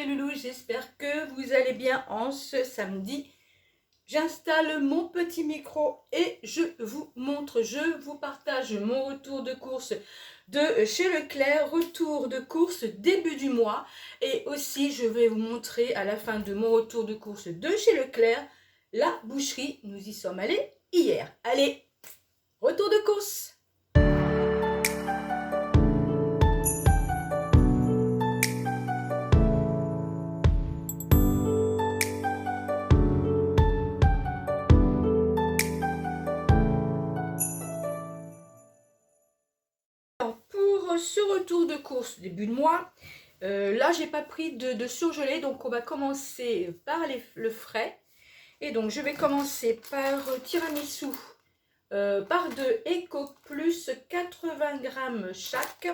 mes loulous, j'espère que vous allez bien en ce samedi. J'installe mon petit micro et je vous montre, je vous partage mon retour de course de chez Leclerc, retour de course début du mois. Et aussi, je vais vous montrer à la fin de mon retour de course de chez Leclerc, la boucherie. Nous y sommes allés hier. Allez, retour de course! Pour ce retour de course début de mois, là j'ai pas pris de surgelé, donc on va commencer par le frais. Et donc je vais commencer par tiramisu par 2 Eco Plus 80 grammes chaque,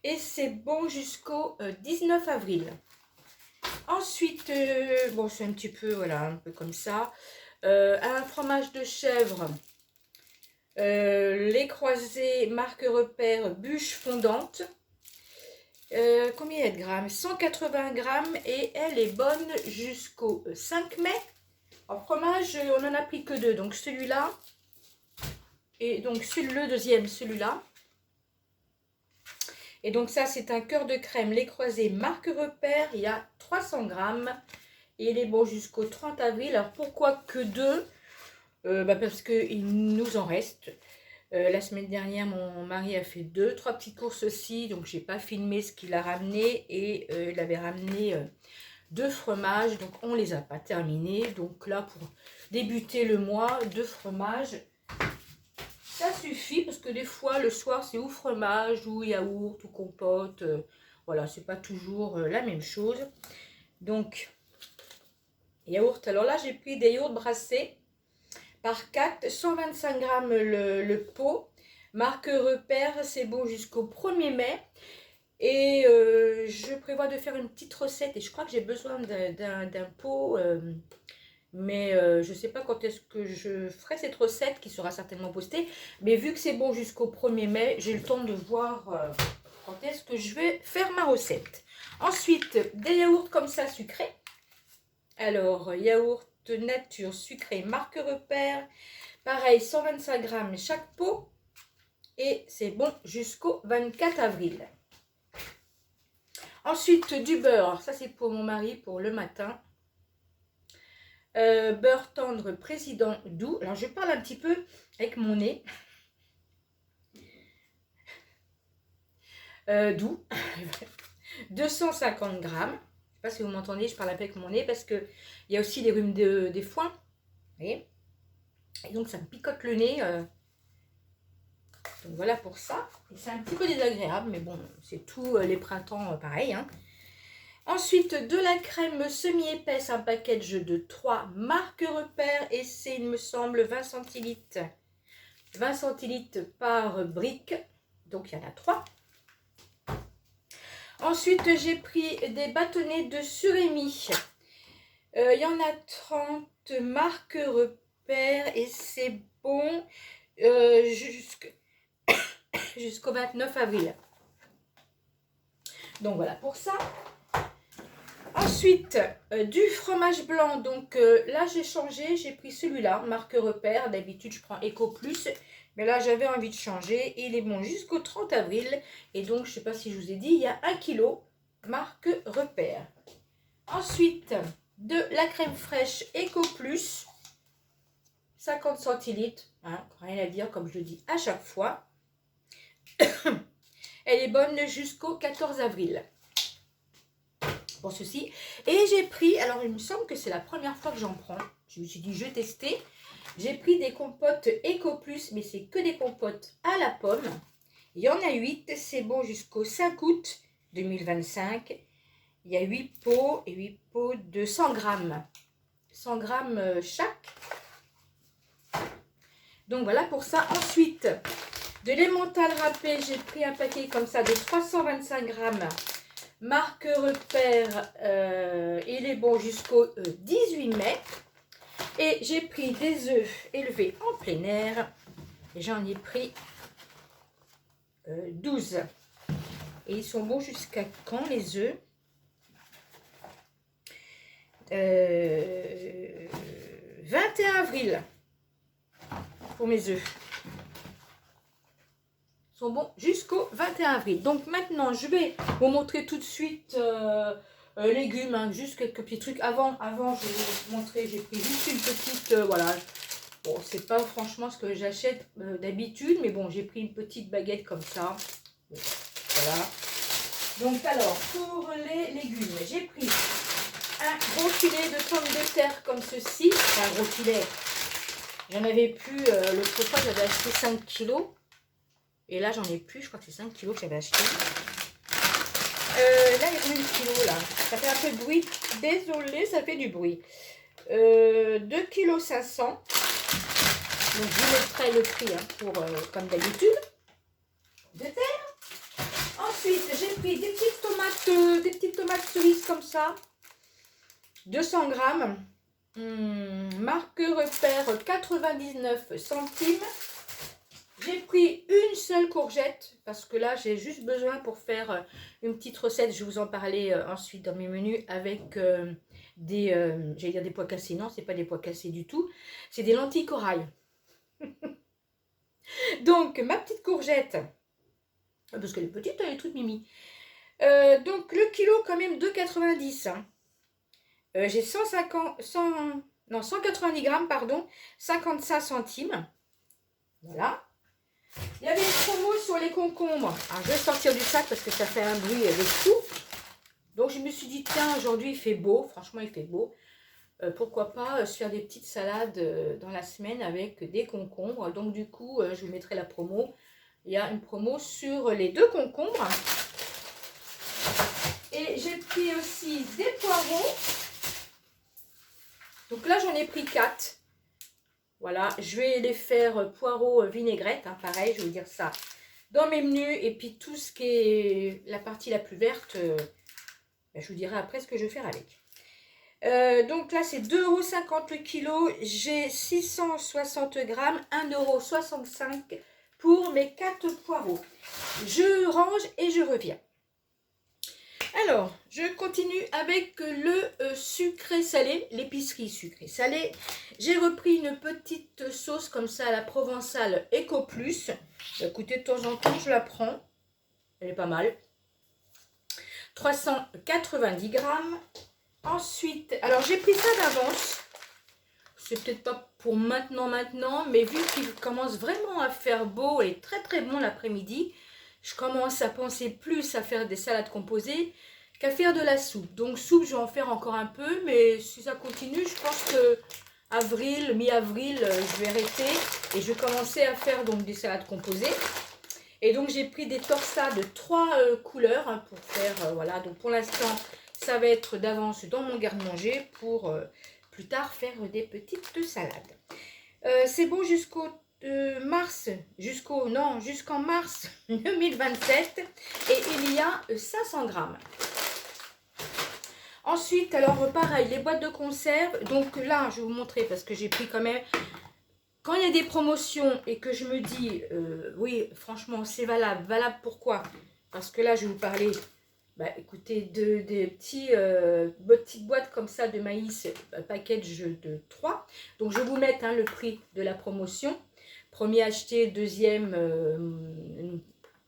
et c'est bon jusqu'au 19 avril. Ensuite, bon c'est un petit peu, voilà, un peu comme ça, un fromage de chèvre, les croisés marque repère bûche fondante. Combien il y a de grammes? 180 grammes, et elle est bonne jusqu'au 5 mai. En fromage, on n'en a pris que 2, donc celui-là et donc le deuxième, celui-là. Et donc ça, c'est un cœur de crème lait croisé marque repère, il y a 300 grammes et il est bon jusqu'au 30 avril. Alors pourquoi que 2? Parce qu'il nous en reste. La semaine dernière, mon mari a fait 3 petites courses aussi, donc j'ai pas filmé ce qu'il a ramené, et il avait ramené 2 fromages, donc on les a pas terminés. Donc là, pour débuter le mois, 2 fromages, ça suffit, parce que des fois le soir c'est ou fromage ou yaourt ou compote, voilà, c'est pas toujours la même chose. Donc yaourt, alors là j'ai pris des yaourts brassés par 4, 125 grammes le pot, marque repère, c'est bon jusqu'au 1er mai. Et je prévois de faire une petite recette, et je crois que j'ai besoin d'un pot, mais je ne sais pas quand est-ce que je ferai cette recette, qui sera certainement postée. Mais vu que c'est bon jusqu'au 1er mai, j'ai le temps de voir quand est-ce que je vais faire ma recette. Ensuite, des yaourts comme ça sucrés. Alors, yaourt nature sucré marque repère, pareil, 125 grammes chaque pot, et c'est bon jusqu'au 24 avril. Ensuite, du beurre. Alors, ça c'est pour mon mari pour le matin. Beurre tendre président doux. Alors je parle un petit peu avec mon nez. Doux. 250 grammes. Je ne sais pas si vous m'entendez, je parle un peu avec mon nez parce qu'il y a aussi les rhumes des foins. Vous voyez? Et donc ça me picote le nez. Donc voilà pour ça. C'est un petit peu désagréable, mais bon, c'est tout les printemps pareil, hein. Ensuite, de la crème semi-épaisse, un package de 3 marque repère, et c'est, il me semble, 20 centilitres. 20 centilitres par brique, donc il y en a 3. Ensuite, j'ai pris des bâtonnets de surimi. Il y en a 30 marque repère, et c'est bon jusqu'au 29 avril. Donc voilà pour ça. Ensuite, du fromage blanc, donc là j'ai changé, j'ai pris celui-là, marque repère. D'habitude je prends Eco Plus, mais là j'avais envie de changer, et il est bon jusqu'au 30 avril. Et donc je ne sais pas si je vous ai dit, il y a 1 kg, marque repère. Ensuite, de la crème fraîche Eco Plus, 50 centilitres, hein, rien à dire comme je le dis à chaque fois. Elle est bonne jusqu'au 14 avril. Pour ceci, et j'ai pris, alors il me semble que c'est la première fois que j'en prends, je me suis dit je vais tester, j'ai pris des compotes Eco Plus, mais c'est que des compotes à la pomme. Il y en a 8, c'est bon jusqu'au 5 août 2025. Il y a 8 pots, et 8 pots de 100 grammes 100 grammes chaque. Donc voilà pour ça. Ensuite, de l'emmental râpé, j'ai pris un paquet comme ça de 325 grammes marque repère, il est bon jusqu'au 18 mai. Et j'ai pris des œufs élevés en plein air, et j'en ai pris 12. Et ils sont bons jusqu'à quand les œufs? 21 avril pour mes œufs. Ils sont bons jusqu'au 21 avril. Donc maintenant, je vais vous montrer tout de suite légumes, hein, juste quelques petits trucs. Avant, je vais vous montrer, j'ai pris juste une petite, voilà. Bon, c'est pas franchement ce que j'achète d'habitude, mais bon, j'ai pris une petite baguette comme ça. Voilà. Donc alors, pour les légumes, j'ai pris un gros filet de pommes de terre comme ceci. Enfin, un gros filet. J'en avais plus, l'autre fois j'avais acheté 5 kilos. Et là j'en ai plus, je crois que c'est 5 kilos que j'avais acheté. Là il y a combien de kilos là? Ça fait un peu de bruit. Désolée, ça fait du bruit. 2,5 kg 500. Donc je vous mettrai le prix hein, pour, comme d'habitude. De terre. Ensuite, j'ai pris des petites tomates cerises comme ça. 200 grammes. Marque Repère 99 centimes. J'ai pris une seule courgette parce que là j'ai juste besoin pour faire une petite recette. Je vais vous en parler ensuite dans mes menus avec j'allais dire des pois cassés. Non, c'est pas des pois cassés du tout. C'est des lentilles corail. Donc ma petite courgette, parce qu'elle est petite, elle est toute mimi. Donc le kilo quand même 2,90 hein. J'ai 190 grammes, pardon, 55 centimes. Voilà. Il y avait une promo sur les concombres. Alors, je vais sortir du sac parce que ça fait un bruit avec tout. Donc, je me suis dit, tiens, aujourd'hui, il fait beau. Franchement, il fait beau. Pourquoi pas se faire des petites salades dans la semaine avec des concombres. Donc, du coup, je vous mettrai la promo. Il y a une promo sur les 2 concombres. Et j'ai pris aussi des poireaux. Donc là, j'en ai pris 4. Voilà, je vais les faire poireaux vinaigrette. Hein, pareil, je vais vous dire ça dans mes menus. Et puis tout ce qui est la partie la plus verte, je vous dirai après ce que je vais faire avec. Donc là, c'est 2,50 € le kilo. J'ai 660 grammes, 1,65 € pour mes 4 poireaux. Je range et je reviens. Alors, je continue avec le sucré salé, l'épicerie sucré salé. J'ai repris une petite sauce comme ça à la provençale Eco Plus. Écoutez, de temps en temps, je la prends. Elle est pas mal. 390 grammes. Ensuite, alors j'ai pris ça d'avance. C'est peut-être pas pour maintenant, mais vu qu'il commence vraiment à faire beau et très très bon l'après-midi, je commence à penser plus à faire des salades composées qu'à faire de la soupe. Donc soupe, je vais en faire encore un peu, mais si ça continue, je pense que avril, mi-avril, je vais arrêter et je vais commencer à faire donc des salades composées. Et donc j'ai pris des torsades de 3 couleurs hein, pour faire, voilà. Donc pour l'instant, ça va être d'avance dans mon garde-manger pour plus tard faire des petites salades. C'est bon jusqu'au jusqu'en mars 2027 et il y a 500 grammes. Ensuite, alors pareil, les boîtes de conserve. Donc là, je vais vous montrer parce que j'ai pris quand même. Quand il y a des promotions et que je me dis, oui, franchement, c'est valable. Valable pourquoi? Parce que là, je vais vous parler, écoutez, des petites boîtes comme ça de maïs, package de 3. Donc, je vais vous mettre hein, le prix de la promotion. Premier acheté, deuxième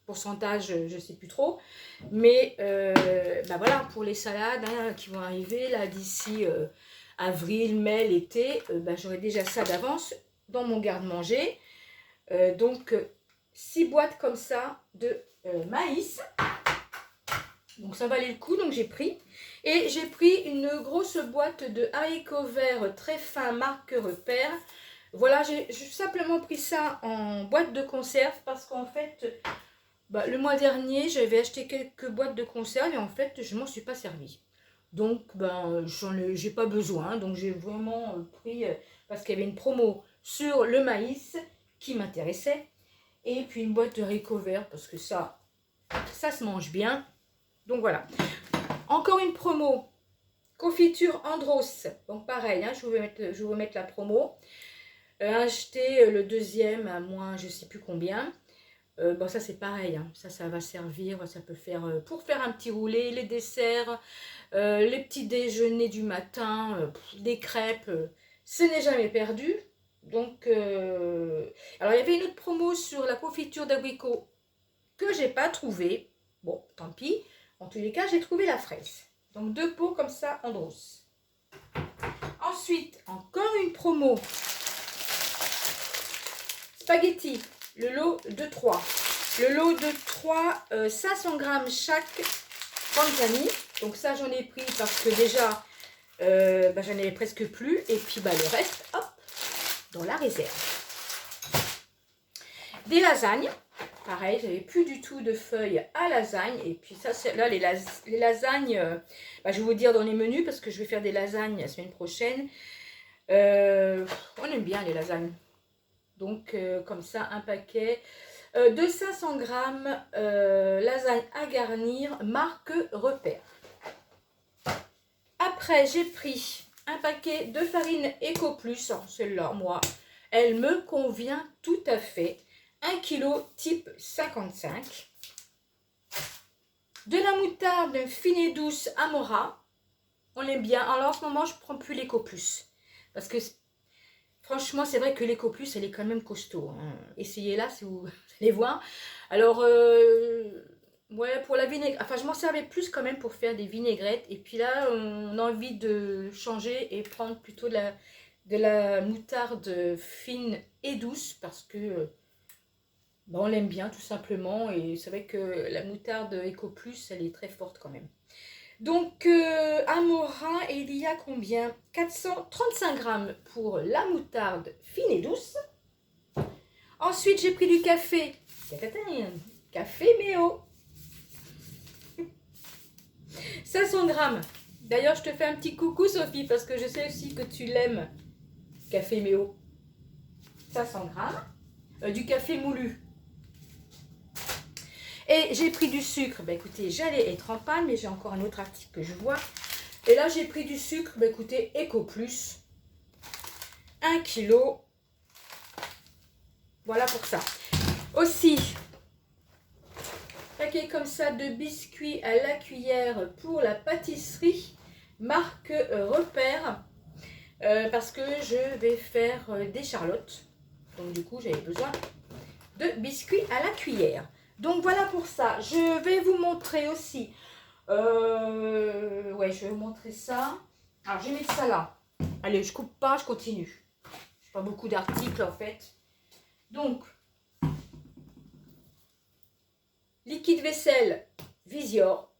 pourcentage, je ne sais plus trop. Mais voilà, pour les salades hein, qui vont arriver là d'ici avril, mai, l'été, j'aurai déjà ça d'avance dans mon garde-manger. Donc 6 boîtes comme ça de maïs. Donc ça valait le coup, donc j'ai pris. Et j'ai pris une grosse boîte de haricots verts très fins marque Repère. Voilà, j'ai simplement pris ça en boîte de conserve parce qu'en fait, le mois dernier, j'avais acheté quelques boîtes de conserve et en fait, je m'en suis pas servi. Donc, j'ai pas besoin. Donc, j'ai vraiment pris parce qu'il y avait une promo sur le maïs qui m'intéressait. Et puis, une boîte de haricots verts parce que ça se mange bien. Donc, voilà. Encore une promo. Confiture Andros. Donc, pareil, hein, je vais vous mettre la promo. Acheter le deuxième à moins, je sais plus combien. Bon, ça c'est pareil, hein. Ça va servir, ça peut faire pour faire un petit roulé, les desserts, les petits déjeuners du matin, des crêpes, ce n'est jamais perdu. Donc, alors il y avait une autre promo sur la confiture d'abricot que j'ai pas trouvé. Bon, tant pis. En tous les cas, j'ai trouvé la fraise. Donc 2 pots comme ça en brosse. Ensuite, encore une promo. Spaghetti, le lot de 3. Le lot de 3, 500 grammes chaque panzani. Donc ça, j'en ai pris parce que déjà, j'en avais presque plus. Et puis, le reste, hop, dans la réserve. Des lasagnes. Pareil, j'avais plus du tout de feuilles à lasagne. Et puis ça, là, les lasagnes, je vais vous dire dans les menus parce que je vais faire des lasagnes la semaine prochaine. On aime bien les lasagnes. Donc, comme ça, un paquet de 500 grammes lasagne à garnir, marque Repère. Après, j'ai pris un paquet de farine Eco Plus. Celle-là, moi, elle me convient tout à fait. 1 kg type 55. De la moutarde fine et douce Amora. On l'aime bien. Alors, en ce moment, je ne prends plus l'Eco Plus. Parce que franchement, c'est vrai que l'Eco Plus, elle est quand même costaud. Hein. Essayez-la si vous allez voir. Alors, ouais, pour la vinaigrette, enfin, je m'en servais plus quand même pour faire des vinaigrettes. Et puis là, on a envie de changer et prendre plutôt de la moutarde fine et douce. Parce que on l'aime bien tout simplement. Et c'est vrai que la moutarde Eco Plus, elle est très forte quand même. Donc, Amora, et il y a combien? 435 grammes pour la moutarde fine et douce. Ensuite, j'ai pris du café. Café Méo. 500 grammes. D'ailleurs, je te fais un petit coucou, Sophie, parce que je sais aussi que tu l'aimes. Café Méo. 500 grammes. Du café moulu. Et j'ai pris du sucre. Écoutez, j'allais être en panne, mais j'ai encore un autre article que je vois. Et là, j'ai pris du sucre. Écoutez, Eco Plus. 1 kg. Voilà pour ça. Aussi, paquet comme ça de biscuits à la cuillère pour la pâtisserie. Marque Repère. Parce que je vais faire des charlottes. Donc du coup, j'avais besoin de biscuits à la cuillère. Donc voilà pour ça. Je vais vous montrer aussi. Ouais, je vais vous montrer ça. Alors, je vais mettre ça là. Allez, je coupe pas, je continue. Je n'ai pas beaucoup d'articles en fait. Donc, liquide vaisselle Visior.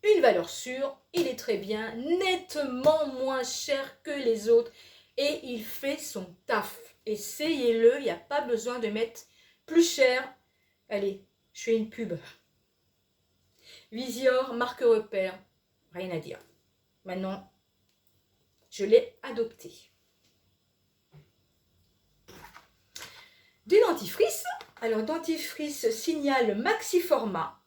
Une valeur sûre. Il est très bien. Nettement moins cher que les autres. Et il fait son taf. Essayez-le. Il n'y a pas besoin de mettre plus cher. Allez, je fais une pub. Visior, marque Repère. Rien à dire. Maintenant, je l'ai adopté. Du dentifrice. Alors, dentifrice Signal Maxi Format.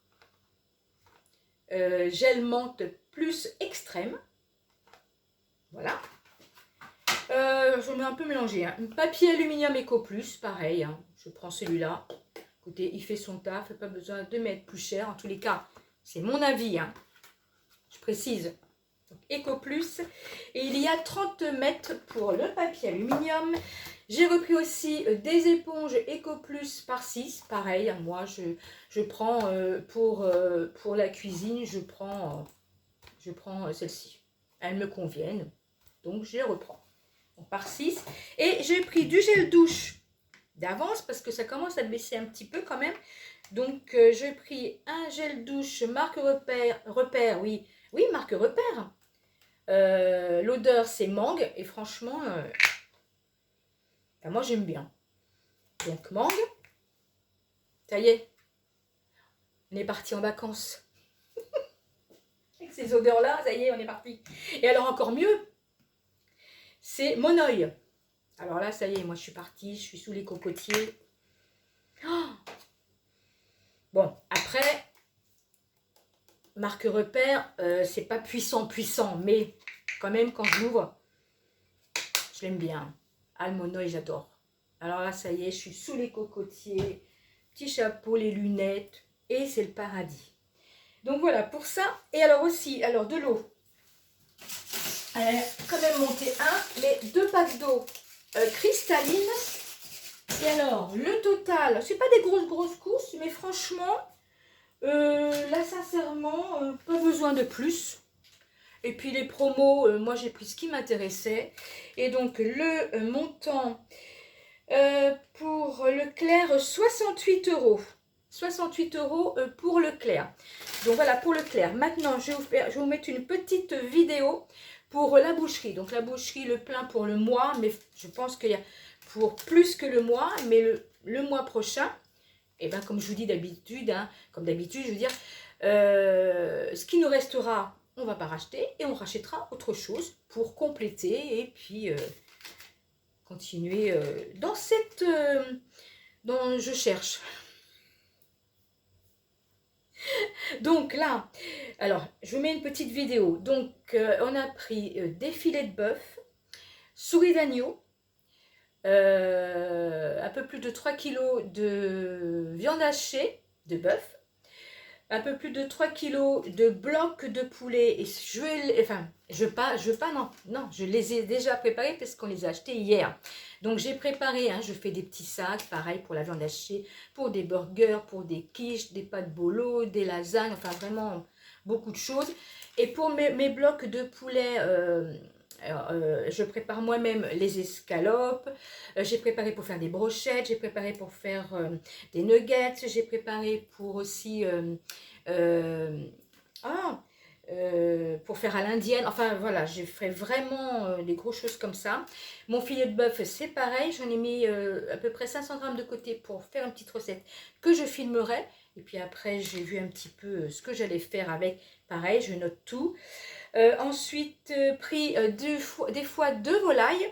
Gel menthe plus extrême. Voilà. Je mets un peu mélangé. Hein. Papier aluminium Eco Plus, pareil. Hein. Je prends celui-là. Écoutez, il fait son taf. Pas besoin de mettre plus cher. En tous les cas, c'est mon avis. Hein. Je précise. Donc, Eco Plus. Et il y a 30 mètres pour le papier aluminium. J'ai repris aussi des éponges Eco Plus par 6. Pareil, hein, moi je prends pour la cuisine, je prends celle-ci. Elles me conviennent. Donc je les reprends. Donc, par 6. Et j'ai pris du gel douche d'avance parce que ça commence à baisser un petit peu quand même. Donc j'ai pris un gel douche marque Repère, oui, marque Repère. L'odeur c'est mangue et franchement, moi j'aime bien. Donc mangue, ça y est, on est parti en vacances. Avec ces odeurs là, ça y est, on est parti. Et alors encore mieux, c'est Monoï. Alors là, ça y est, moi je suis partie, je suis sous les cocotiers. Oh, bon, après, marque Repère, c'est pas puissant, mais quand même, quand je l'ouvre, je l'aime bien. Almonoï, j'adore. Alors là, ça y est, je suis sous les cocotiers. petit chapeau, les lunettes, et c'est le paradis. Donc voilà pour ça. Et alors aussi, alors de l'eau. Elle a quand même monté mais 2 packs d'eau cristalline. Et alors, le total, c'est pas des grosses courses, mais franchement, là sincèrement, pas besoin de plus. Et puis les promos, moi j'ai pris ce qui m'intéressait. Et donc le montant pour Leclerc, 68 €. 68 € pour Leclerc. Donc voilà pour Leclerc. Maintenant, je vais vous mettre une petite vidéo pour la boucherie. Donc la boucherie, le plein pour le mois, mais je pense qu'il y a pour plus que le mois, mais le mois prochain, et bien comme je vous dis d'habitude, hein, comme d'habitude, je veux dire, ce qui nous restera, on ne va pas racheter et on rachètera autre chose pour compléter et puis continuer dans cette... je cherche. Donc là, alors, je vous mets une petite vidéo. Donc, on a pris des filets de bœuf, souris d'agneau, un peu plus de 3 kg de viande hachée de bœuf, un peu plus de 3 kg de blocs de poulet. Et je les ai déjà préparés parce qu'on les a achetés hier. Donc j'ai préparé, je fais des petits sacs, pareil pour la viande hachée, pour des burgers, pour des quiches, des pâtes bolo, des lasagnes, enfin vraiment beaucoup de choses. Et pour mes blocs de poulet, je prépare moi-même les escalopes, j'ai préparé pour faire des brochettes, j'ai préparé pour faire des nuggets, j'ai préparé pour aussi pour faire à l'indienne. Enfin voilà, j'ai fait vraiment des grosses choses comme ça. Mon filet de bœuf, c'est pareil, j'en ai mis à peu près 500 g de côté pour faire une petite recette que je filmerai. Et puis après, j'ai vu un petit peu ce que j'allais faire avec. Pareil, je note tout. Ensuite, pris des foies de volaille.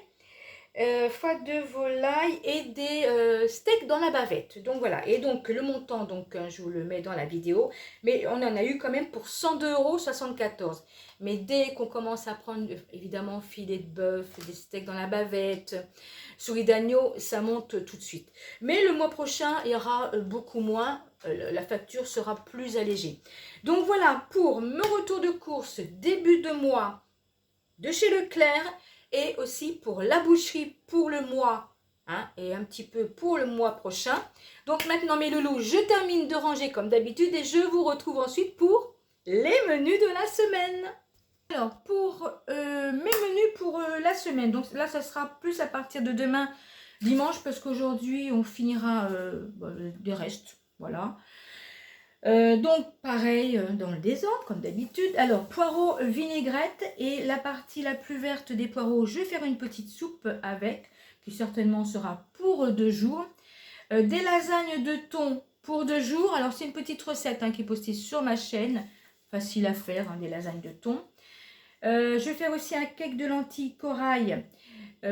Foie de volaille et des steaks dans la bavette. Donc voilà, et donc le montant, donc je vous le mets dans la vidéo, mais on en a eu quand même pour 102,74 €. Mais dès qu'on commence à prendre, évidemment, filet de bœuf, des steaks dans la bavette, souris d'agneau, ça monte tout de suite. Mais le mois prochain, il y aura beaucoup moins, la facture sera plus allégée. Donc voilà, pour mon retour de course début de mois de chez Leclerc, et aussi pour la boucherie pour le mois, et un petit peu pour le mois prochain. Donc maintenant mes loulous, je termine de ranger comme d'habitude et je vous retrouve ensuite pour les menus de la semaine. Alors pour mes menus pour la semaine, donc là ça sera plus à partir de demain dimanche parce qu'aujourd'hui on finira des restes, voilà. Donc pareil dans le désordre comme d'habitude. Alors poireaux vinaigrette, et la partie la plus verte des poireaux, je vais faire une petite soupe avec, qui certainement sera pour 2 jours. Des lasagnes de thon pour 2 jours. Alors c'est une petite recette qui est postée sur ma chaîne, facile à faire, des lasagnes de thon. Je vais faire aussi un cake de lentilles corail,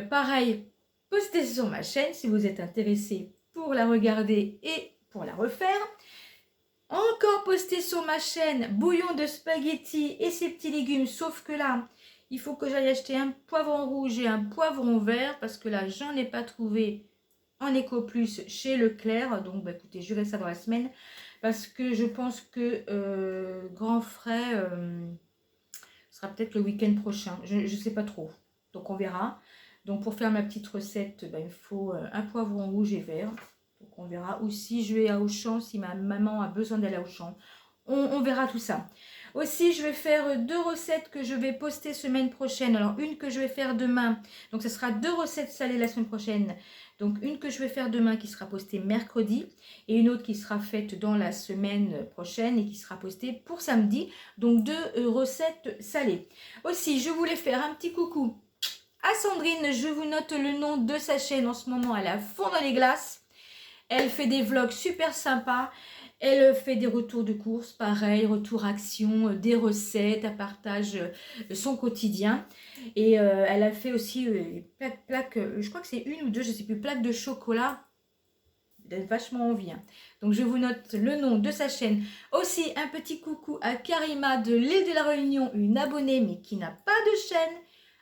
pareil, posté sur ma chaîne si vous êtes intéressé pour la regarder et pour la refaire. Encore posté sur ma chaîne, bouillon de spaghettis et ses petits légumes, sauf que là, il faut que j'aille acheter un poivron rouge et un poivron vert, parce que là, j'en ai pas trouvé en Eco Plus chez Leclerc. Donc, écoutez, je verrai ça dans la semaine, parce que je pense que Grand Frais sera peut-être le week-end prochain. Je ne sais pas trop, donc on verra. Donc, pour faire ma petite recette, il faut un poivron rouge et vert. Donc on verra aussi, je vais à Auchan, si ma maman a besoin d'aller à Auchan. On verra tout ça. Aussi, je vais faire 2 recettes que je vais poster semaine prochaine. Alors, une que je vais faire demain. Donc, ce sera 2 recettes salées la semaine prochaine. Donc, une que je vais faire demain qui sera postée mercredi. Et une autre qui sera faite dans la semaine prochaine et qui sera postée pour samedi. Donc, 2 recettes salées. Aussi, je voulais faire un petit coucou à Sandrine. Je vous note le nom de sa chaîne en ce moment. Elle est à fond dans les glaces. Elle fait des vlogs super sympas. Elle fait des retours de course, pareil, retour action, des recettes, elle partage son quotidien. Et elle a fait aussi plaques, je crois que c'est 1 ou 2, je ne sais plus, plaques de chocolat. Elle a vachement envie. Donc je vous note le nom de sa chaîne. Aussi un petit coucou à Karima de l'île de la Réunion, une abonnée mais qui n'a pas de chaîne.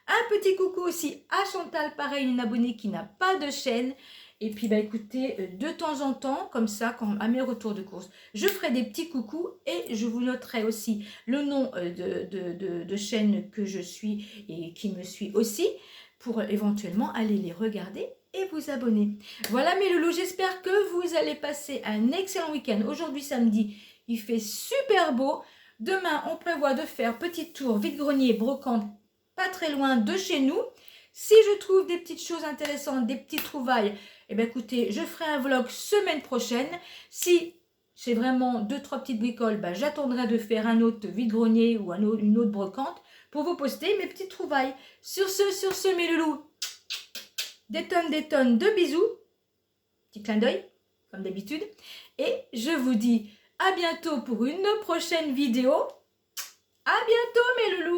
Un petit coucou aussi à Chantal, pareil, une abonnée qui n'a pas de chaîne. Et puis, bah, écoutez, de temps en temps, comme ça, à mes retours de course, je ferai des petits coucous et je vous noterai aussi le nom de chaîne que je suis et qui me suit aussi pour éventuellement aller les regarder et vous abonner. Voilà mes loulous, j'espère que vous allez passer un excellent week-end. Aujourd'hui, samedi, il fait super beau. Demain, on prévoit de faire petit tour vide-grenier, brocante, pas très loin de chez nous. Si je trouve des petites choses intéressantes, des petites trouvailles, eh bien écoutez, je ferai un vlog semaine prochaine. Si c'est vraiment 2-3 petites bricoles, ben, j'attendrai de faire un autre vide-grenier ou une autre brocante pour vous poster mes petites trouvailles. Sur ce, mes loulous, des tonnes de bisous. Petit clin d'œil, comme d'habitude. Et je vous dis à bientôt pour une prochaine vidéo. À bientôt, mes loulous.